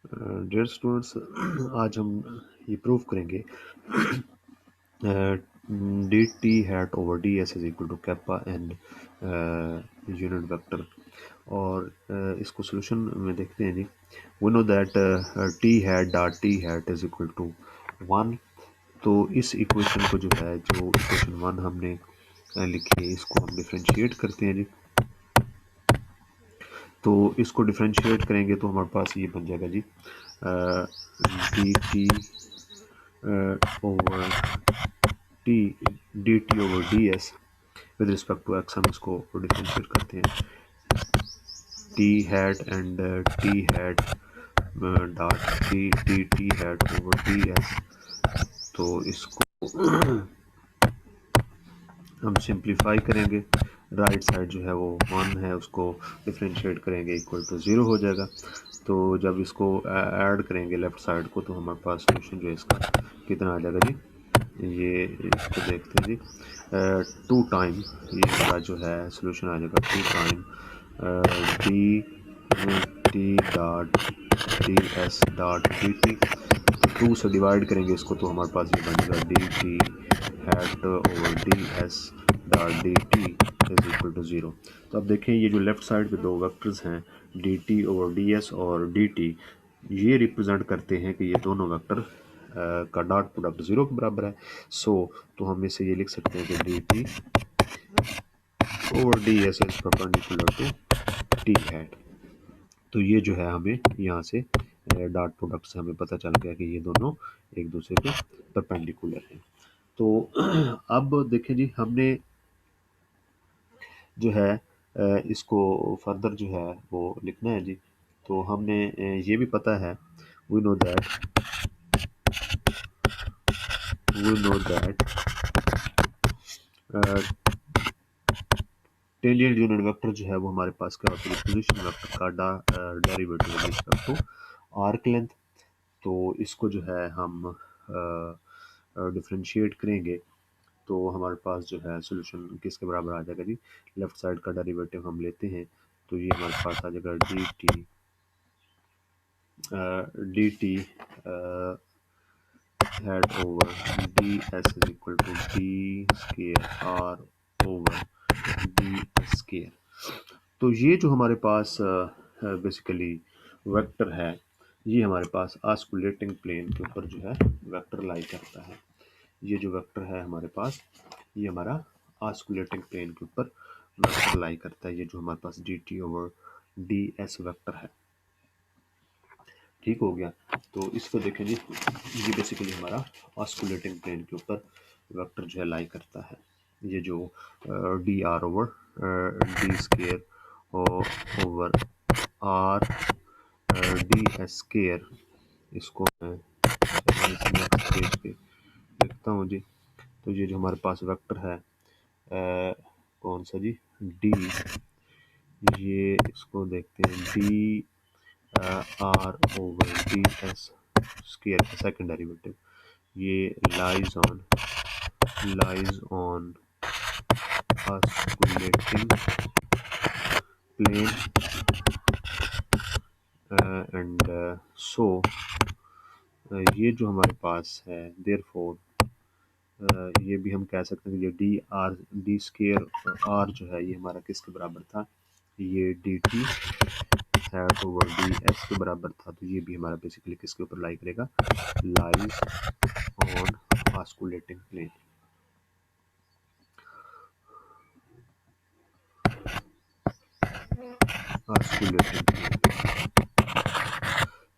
Dear students, आज हम ये प्रूव करेंगे D T hat over D S is equal to kappa and unit vector. और इसको सोल्यूशन में देखते हैं जी। We know that T hat dot T hat is equal to 1। तो इस इक्वेशन को जो है, जो इक्वेशन 1 हमने लिखी है, इसको हम डिफ्रेंशिएट करते हैं जी। तो इसको डिफ्रेंशिएट करेंगे तो हमारे पास ये बन जाएगा जी d T over t d T over D s with respect to x. हम इसको डिफ्रेंशिएट करते हैं t hat and t hat dot t d T hat over D s. तो इसको हम सिंप्लीफाई करेंगे, राइट साइड जो है वो 1 है, उसको डिफ्रेंशिएट करेंगे इक्वल टू 0 हो जाएगा। तो जब इसको ऐड करेंगे लेफ्ट साइड को तो हमारे पास सोल्यूशन जो है इसका कितना आ जाएगा जी। ये इसको देखते हैं जी, 2 टाइम ये हमारा जो है सोल्यूशन आ जाएगा 2 time D T dot D S dot D T. तो 2 से डिवाइड करेंगे इसको तो हमारे पास ये बन जाएगा d T hat over D S dot D t is equal to 0। तो अब देखें, ये जो लेफ्ट साइड पे दो वेक्टर्स हैं d T over D S और डी टी, ये रिप्रेजेंट करते हैं कि ये दोनों वेक्टर का डॉट प्रोडक्ट 0 के बराबर है। तो हम इसे ये लिख सकते हैं कि d T over D S is perpendicular to t hat. तो ये जो है हमें यहाँ से डॉट प्रोडक्ट से हमें पता चल गया कि ये दोनों एक दूसरे के परपेंडिकुलर हैं। तो अब देखें जी, हमने जो है इसको फर्दर जो है वो लिखना है जी। तो हमने ये भी पता है, we know that tangent unit vector जो है वो हमारे पास क्या होता है, पोजीशन वेक्टर का derivative with respect to arc length. तो इसको जो है हम डिफ्रेंशिएट करेंगे तो हमारे पास जो है सोल्यूशन किसके बराबर आ जाएगा जी। लेफ्ट साइड का डेरिवेटिव हम लेते हैं तो ये हमारे पास आ जाएगा d T hat over D S is equal to d square r over D s square. तो ये जो हमारे पास बेसिकली वेक्टर है, ये हमारे पास ऑस्कुलेटिंग प्लेन के ऊपर जो है वेक्टर लाई करता है। ये जो वेक्टर है हमारे पास, ये हमारा ऑस्कुलेटिंग प्लेन के ऊपर वेक्टर लाई करता है। ये जो हमारे पास D T over D S vector है, ठीक हो गया। तो इसको देखें जी, ये बेसिकली हमारा ऑस्कुलेटिंग प्लेन के ऊपर वेक्टर जो है लाई करता है। ये जो D r over D square over R D s square, इसको मैं नेक्स्ट पेज पे लिखता हूँ जी। तो ये जो हमारे पास वेक्टर है कौन सा जी, डी, ये इसको देखते हैं d r over D s square का सेकंड डेरिवेटिव, ये lies on osculating plane and so ये जो हमारे पास है देयरफॉर ये भी हम कह सकते हैं कि ये डी स्केयर आर जो है ये हमारा किसके बराबर था, ये D T hat over D S के बराबर था। तो ये भी हमारा बेसिकली किसके ऊपर लाई करेगा, lies on osculating plane. Osculating plane,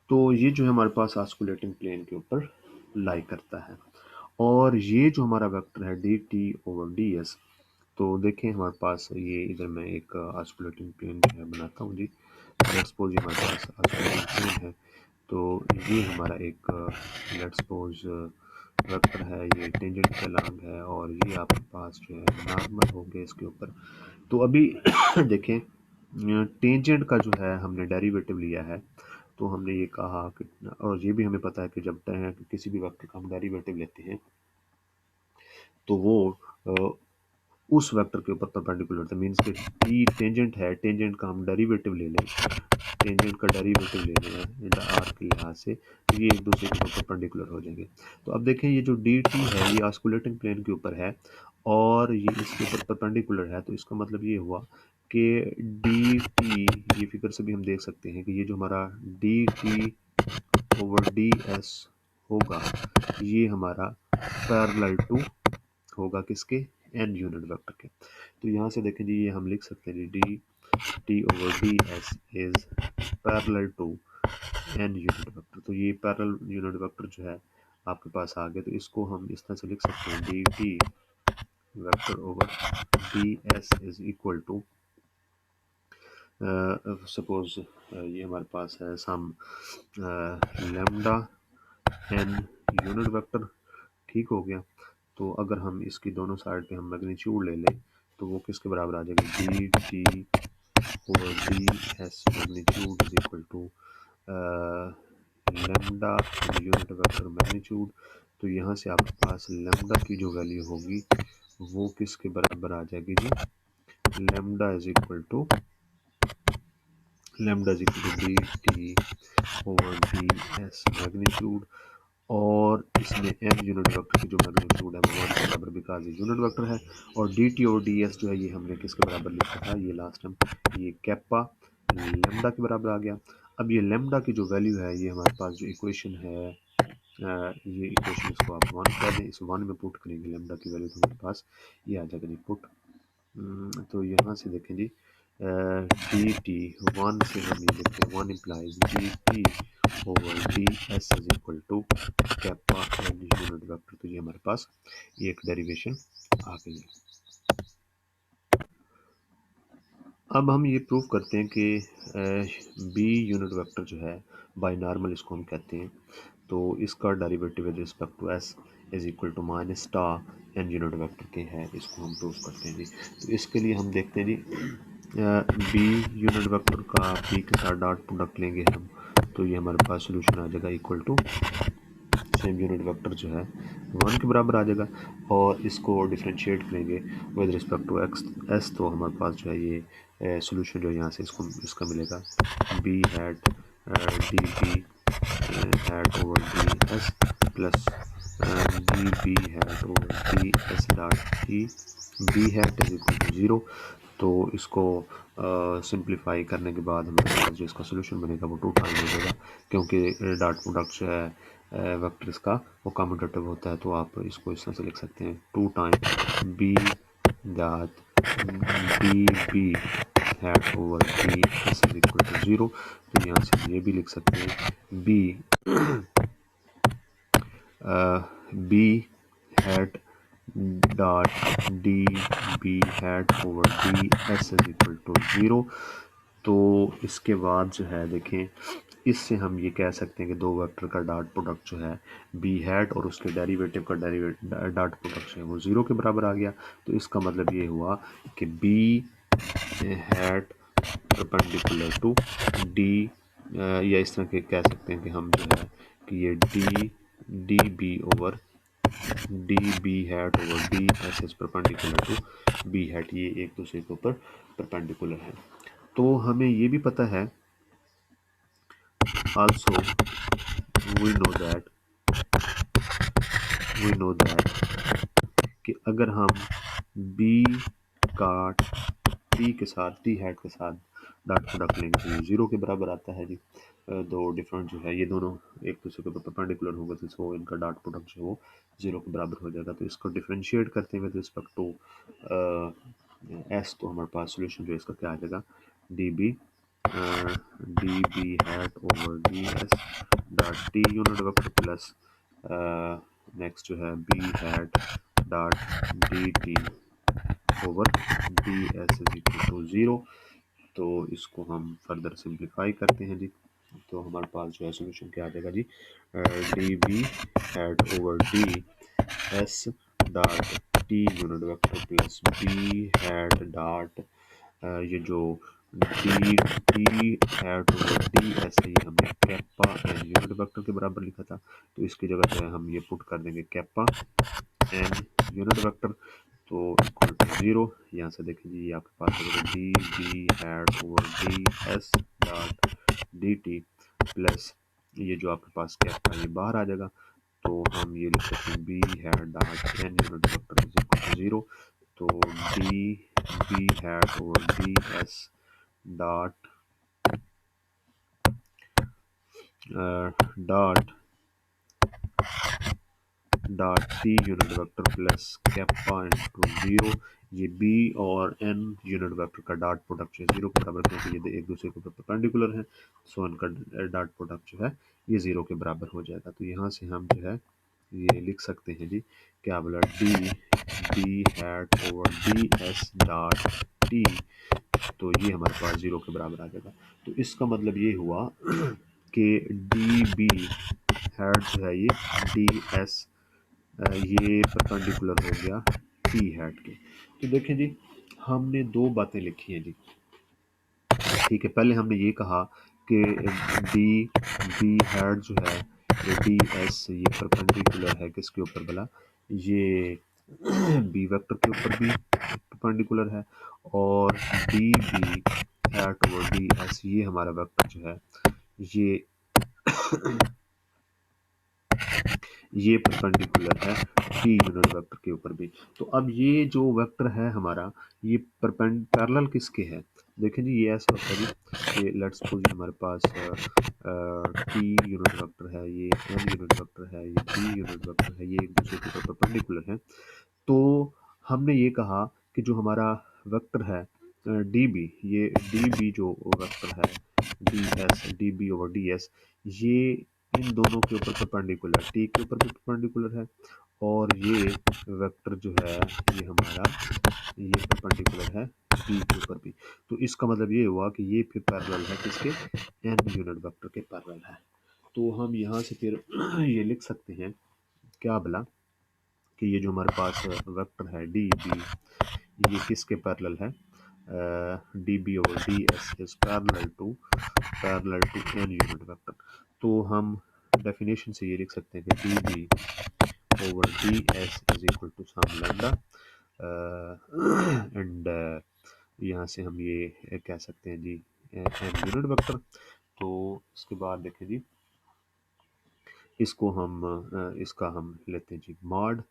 तो ये जो है हमारे पास ऑस्कुलेटिंग प्लेन के ऊपर लाई करता है। और ये जो हमारा वेक्टर है D T over D s, तो देखें हमारे पास ये इधर मैं एक ऑस्कुलेटिंग प्लेन जो है बनाता हूँ जी। लेट्स सपोज ये हमारे पास ऑस्कुलेटिंग प्लेन है, तो ये हमारा एक लेट्स सपोज वेक्टर है, ये टेंजेंट के अलोंग है और ये आपके पास जो है नॉर्मल हो गया इसके ऊपर। तो अभी देखें, टेंजेंट का जो है हमने डेरिवेटिव लिया है, तो हमने ये कहा कि, और ये भी हमें पता है कि जब किसी भी वेक्टर का हम डेरिवेटिव लेते हैं तो वो उस वेक्टर के ऊपर परपेंडिकुलर था, मीन्स कि टी टेंजेंट है, टेंजेंट का हम डेरिवेटिव ले लें, टेंजेंट का डेरिवेटिव ले लें इंटा आर के लिहाज से, तो ये एक दूसरे के ऊपर परपेंडिकुलर हो जाएंगे। तो अब देखें ये जो डी टी है ये ऑस्कुलेटिंग प्लेन के ऊपर है और ये इसके ऊपर परपेंडिकुलर है, तो इसका मतलब ये हुआ कि डी टी, ये फिगर से भी हम देख सकते हैं कि ये जो हमारा D T over D S होगा ये हमारा पैरेलल टू होगा किसके, एन यूनिट वेक्टर के। तो यहाँ से देखें जी ये हम लिख सकते हैं d T over D S is parallel to n unit vector. तो ये पैरेलल यूनिट वेक्टर जो है आपके पास आ गया, तो इसको हम इस तरह से लिख सकते हैं d t vector over D S is equal to, suppose ये हमारे पास है some lambda n unit vector, ठीक हो गया। तो अगर हम इसकी दोनों साइड पे हम मैग्नीट्यूड ले लें तो वो किसके बराबर आ जाएगा, d T over D S magnitude is equal to lambda unit vector magnitude. तो यहाँ से आपके पास लेमडा की जो वैल्यू होगी वो किसके बराबर आ जाएगी जी, lambda is equal to D T over D S magnitude, और इसमें एम यूनिट वेक्टर की जो मैग्नीट्यूड है वो 1 के बराबर बिकॉज ये यूनिट वेक्टर है, और डी टी और डी एस जो है ये हमने किसके बराबर लिखा था, ये लास्ट टाइम ये कैप्पा लेमडा के बराबर आ गया। अब ये लेमडा की जो वैल्यू है ये हमारे पास जो इक्वेशन है, ये इक्वेशन इसको आप 1 कर दें, इस 1 में पुट करेंगे लेमडा की वैल्यू, तो हमारे पास ये आ जाएगा पुट। तो यहाँ से देखें जी डी टी 1 से हम ये लिखते हैं 1 implies d T over D S is equal to kappa N unit vector. तो ये हमारे पास एक डेरिवेशन आ गई है। अब हम ये प्रूव करते हैं कि बी यूनिट वेक्टर जो है बाइनॉर्मल इसको हम कहते हैं, तो इसका derivative with respect to s is equal to minus tau n unit vector के है, इसको हम प्रूव करते हैं जी। तो इसके लिए हम देखते हैं जी बी यूनिट वेक्टर का बी के साथ डॉट प्रोडक्ट लेंगे हम, तो ये हमारे पास सोल्यूशन आ जाएगा equal to same unit vector जो है 1 के बराबर आ जाएगा, और इसको डिफ्रेंशिएट करेंगे with respect to x s, तो हमारे पास जो है ये सोल्यूशन जो है यहाँ से इसका मिलेगा b hat d b hat over D s plus d b hat over D S dot e b hat is equal to 0। तो इसको सिंप्लीफाई करने के बाद हमारे पास जो इसका सोल्यूशन बनेगा वो 2 टाइम हो जाएगा, क्योंकि डॉट प्रोडक्ट जो है वेक्टर्स का वो कम्यूटेटिव होता है, तो आप इसको इस तरह से लिख सकते हैं 2 time b dot d b hat over D S is equal to 0। तो यहाँ से ये भी लिख सकते हैं b b hat dot d b hat over D S is equal to 0। तो इसके बाद जो है देखें, इससे हम ये कह सकते हैं कि दो वेक्टर का डॉट प्रोडक्ट जो है बी हैट और उसके डेरिवेटिव का डॉट प्रोडक्ट जो है वो 0 के बराबर आ गया। तो इसका मतलब ये हुआ कि b hat perpendicular to d, या इस तरह के कह सकते हैं कि हम जो है कि ये d b over d b hat over D S is perpendicular to b hat, ये एक दूसरे के ऊपर परपेंडिकुलर है। तो हमें ये भी पता है also we know that कि अगर हम b का t के साथ t हैट के साथ डॉट प्रोडक्ट लेंगे तो ये 0 के बराबर आता है जी। दो डिफरेंट जो है ये दोनों एक दूसरे के ऊपर परपेंडिकुलर होगा, तो इसको इनका डॉट प्रोडक्ट जो है वो 0 के बराबर हो जाएगा। तो इसको डिफरेंशिएट करते हैं विद रिस्पेक्ट टू एस, तो हमारे पास सोल्यूशन जो है इसका क्या आ जाएगा d b hat over D S dot t unit vector plus next जो है b hat dot D T over D S is equal to 0। तो इसको हम फर्दर सिंप्लीफाई करते हैं जी, तो हमारे पास जो है सोल्यूशन क्या आ जाएगा जी d b hat over D S dot t unit vector plus b hat dot ये जो d T hat over D s है ये हमने कैप्पा एन यूनिट वेक्टर के बराबर लिखा था, तो इसकी जगह जो है हम ये पुट कर देंगे कैप्पा एन यूनिट वेक्टर। तो इक्वल टू 0। यहाँ से देखिए जी आपके पास D B hat over D S dot D T plus ये जो आपके पास क्या था ये बाहर आ जाएगा, तो हम ये लिख सकते हैं b hat dot n unit vector is equal to 0। तो d B hat over D S dot dot dot t unit vector plus kappa into 0। ये बी और एन यूनिट वेक्टर का डॉट प्रोडक्ट जो है 0 के बराबर, क्योंकि ये एक दूसरे के ऊपर परपेंडिकुलर है, सो इनका डॉट प्रोडक्ट जो है ये 0 के बराबर हो जाएगा। तो यहाँ से हम जो है ये लिख सकते हैं जी क्या बोला, D B hat over D S dot T, तो ये हमारे पास 0 के बराबर आ जाएगा। तो इसका मतलब ये हुआ कि डी बी हैड जो है ये डी एस ये परपेंडिकुलर हो गया टी हैट के। तो देखें जी हमने दो बातें लिखी हैं जी, ठीक है। पहले हमने ये कहा कि डी बी हैट जो है ये डी एस ये परपेंडिकुलर है किसके ऊपर भला, ये बी वेक्टर के ऊपर भी परपेंडिकुलर है, और d b hat over D s ये हमारा वेक्टर जो है ये परपेंडिकुलर है टी यूनिट वेक्टर के ऊपर भी। तो अब ये जो वेक्टर है हमारा ये पैरेलल किसके है, देखें जी ये ऐसा होता है जी, ये लेट्स सपोज हमारे पास टी यूनिट वेक्टर है, ये एन यूनिट वेक्टर है, ये बी यूनिट वेक्टर है, ये एक दूसरे के ऊपर परपेंडिकुलर है। तो हमने ये कहा कि जो हमारा वेक्टर है डी बी, ये डी बी जो वेक्टर है d s d b over D s, ये इन दोनों के ऊपर परपेंडिकुलर, टी के ऊपर भी परपेंडिकुलर है, और ये वेक्टर जो है ये हमारा ये परपेंडिकुलर है बी के ऊपर भी। तो इसका मतलब ये हुआ कि ये फिर पैरेलल है किसके, एन यूनिट वेक्टर के पैरेलल है। तो हम यहाँ से फिर ये लिख सकते हैं क्या भला कि ये जो हमारे पास वेक्टर है डी बी ये किसके पैरेलल है, d b over D S is parallel to n unit vector. तो हम डेफिनेशन से ये लिख सकते हैं कि d b over D S is equal to some lambda, and यहाँ से हम ये कह सकते हैं जी एन यूनिट वेक्टर। तो इसके बाद देखें जी इसको हम इसका हम लेते हैं जी मॉड,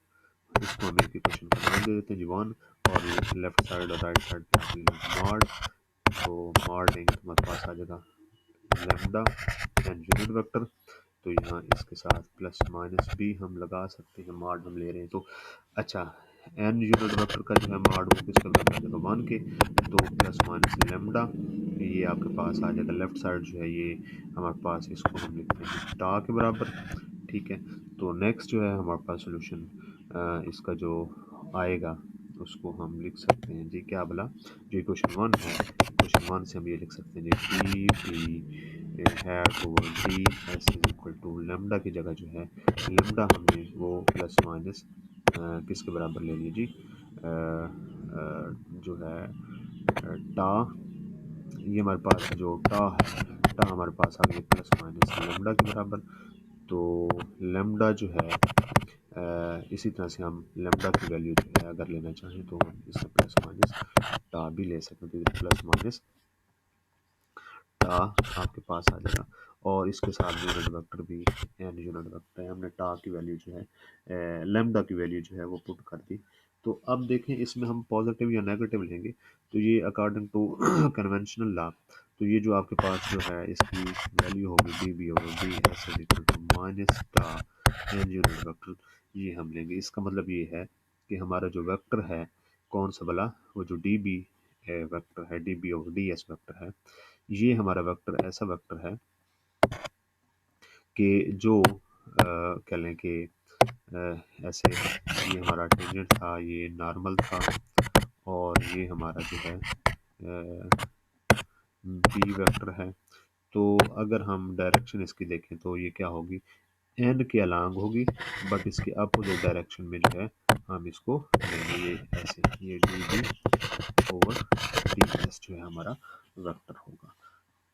इसको हम एक इक्वेशन का नाम दे देते हैं जी 1, और लेफ्ट साइड और राइट साइड पे आप लेंगे मॉड, तो मॉड लेंगे तो हमारे पास आ जाएगा लैम्डा एन यूनिट वेक्टर। तो यहाँ इसके साथ प्लस माइनस भी हम लगा सकते हैं, मॉड हम ले रहे हैं तो अच्छा एन यूनिट वेक्टर का जो है मॉड वो किसके बराबर आ जाएगा 1 के, तो प्लस माइनस लेम्डा ये आपके पास आ जाएगा, लेफ्ट साइड जो है ये हमारे पास इसको हम लिखते हैं टा के बराबर, ठीक है। तो नेक्स्ट जो है हमारे पास सोल्यूशन इसका जो आएगा उसको हम लिख सकते हैं जी क्या बोला, जो इक्वेशन 1 है इक्वेशन 1 से हम ये लिख सकते हैं जी d B hat over D S is equal to lambda की जगह जो है लेम्डा हमने वो प्लस माइनस किसके बराबर ले लिया जी जो है टा, ये हमारे पास जो टा है टा हमारे पास आ गया प्लस माइनस लेम्डा के बराबर। तो लेम्डा जो है इसी तरह से हम लेम्डा की वैल्यू जो है अगर लेना चाहें तो हम इससे प्लस माइनस टा भी ले सकते हैं, तो प्लस माइनस टा आपके पास आ जाएगा, और इसके साथ यूनिट वेक्टर भी एन यूनिट वेक्टर है, हमने टा की वैल्यू जो है लेम्डा की वैल्यू जो है वो पुट कर दी। तो अब देखें इसमें हम पॉजिटिव या नेगेटिव लेंगे, तो ये अकॉर्डिंग टू कन्वेंशनल लॉ, तो ये जो आपके पास जो है इसकी वैल्यू होगी d b over D s equal to minus tau n unit vector, ये हम लेंगे। इसका मतलब ये है कि हमारा जो वेक्टर है कौन सा वाला, वो जो डी बी वेक्टर है d b over D S vector है, ये हमारा वेक्टर ऐसा वेक्टर है कि जो कह लें कि ऐसे ये हमारा टेंजेंट था, ये नॉर्मल था, और ये हमारा जो है बी वेक्टर है। तो अगर हम डायरेक्शन इसकी देखें तो ये क्या होगी, एन के अलांग होगी, बट इसके अपोजिट डायरेक्शन में जो है हम इसको लेंगे, ये ऐसे ये d b over D s जो है हमारा वेक्टर होगा,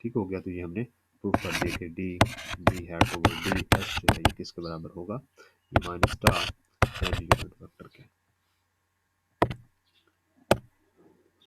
ठीक हो गया। तो ये हमने प्रूफ कर दिया कि d b hat over D s जो है ये किसके बराबर होगा, ये minus tau n unit vector के।